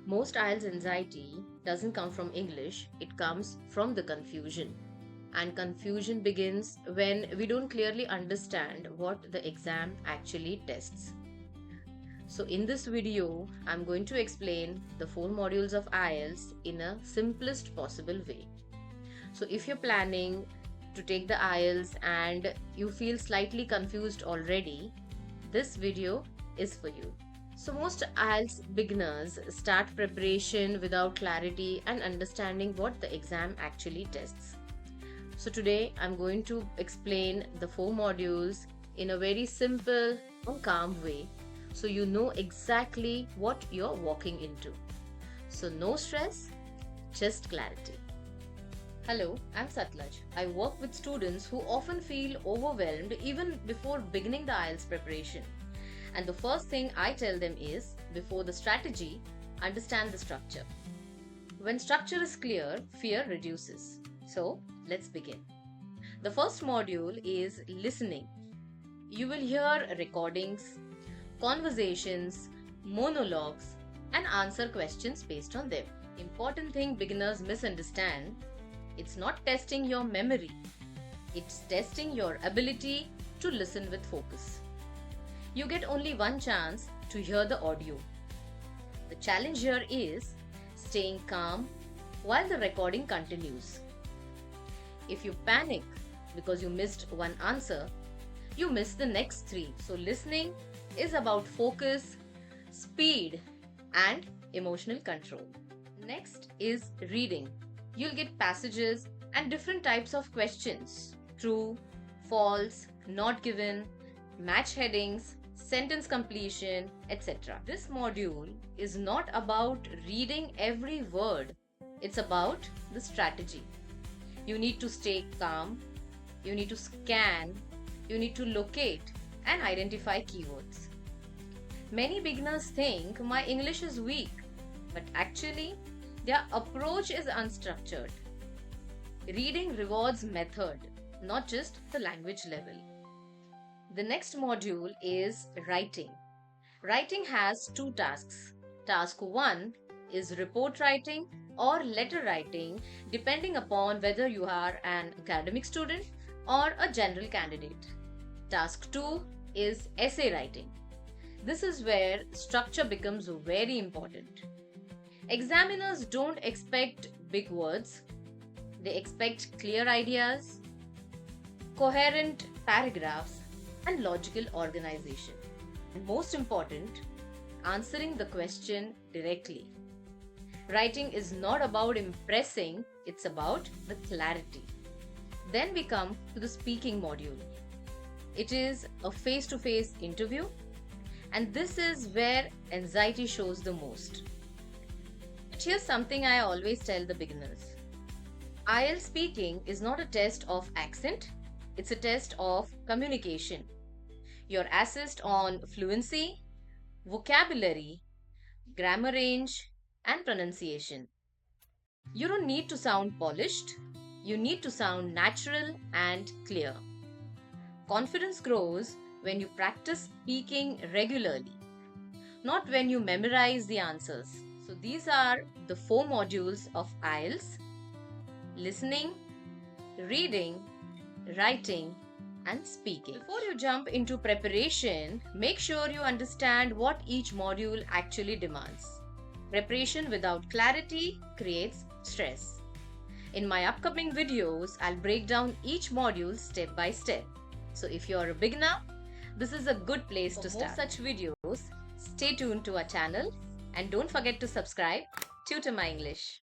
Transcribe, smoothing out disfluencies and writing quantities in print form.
Most IELTS anxiety doesn't come from English, it comes from the confusion. And confusion begins when we don't clearly understand what the exam actually tests. So, in this video, I'm going to explain the 4 modules of IELTS in a simplest possible way. So, if you're planning to take the IELTS and you feel slightly confused already, this video is for you. So most IELTS beginners start preparation without clarity and understanding what the exam actually tests. So today I'm going to explain the 4 modules in a very simple and calm way so you know exactly what you're walking into. So no stress, just clarity. Hello, I'm Satlaj. I work with students who often feel overwhelmed even before beginning the IELTS preparation. And the first thing I tell them is, before the strategy, understand the structure. When structure is clear, fear reduces. So, let's begin. The first module is listening. You will hear recordings, conversations, monologues, and answer questions based on them. Important thing beginners misunderstand, it's not testing your memory. It's testing your ability to listen with focus. You get only one chance to hear the audio. The challenge here is staying calm while the recording continues. If you panic because you missed one answer, you miss the next 3. So listening is about focus, speed, and emotional control. Next is reading. You'll get passages and different types of questions: true, false, not given, match headings, sentence completion, etc. This module is not about reading every word, it's about the strategy. You need to stay calm, you need to scan, you need to locate and identify keywords. Many beginners think my English is weak, but actually their approach is unstructured. Reading rewards method, not just the language level. The next module is writing. Writing has 2 tasks. Task 1 is report writing or letter writing, depending upon whether you are an academic student or a general candidate. Task 2 is essay writing. This is where structure becomes very important. Examiners don't expect big words. They expect clear ideas, coherent paragraphs, and logical organization. And most important, answering the question directly. Writing is not about impressing, it's about the clarity. Then we come to the speaking module. It is a face-to-face interview, and this is where anxiety shows the most. But here's something I always tell the beginners. IELTS speaking is not a test of accent, it's a test of communication. You're assessed on fluency, vocabulary, grammar range, and pronunciation. You don't need to sound polished, you need to sound natural and clear. Confidence grows when you practice speaking regularly, not when you memorize the answers. So these are the 4 modules of IELTS: listening, reading, writing, and speaking. Before you jump into preparation, make sure you understand what each module actually demands. Preparation without clarity creates stress. In my upcoming videos, I'll break down each module step by step. So if you're a beginner, this is a good place to start. For more such videos, stay tuned to our channel and don't forget to subscribe. Tutor My English.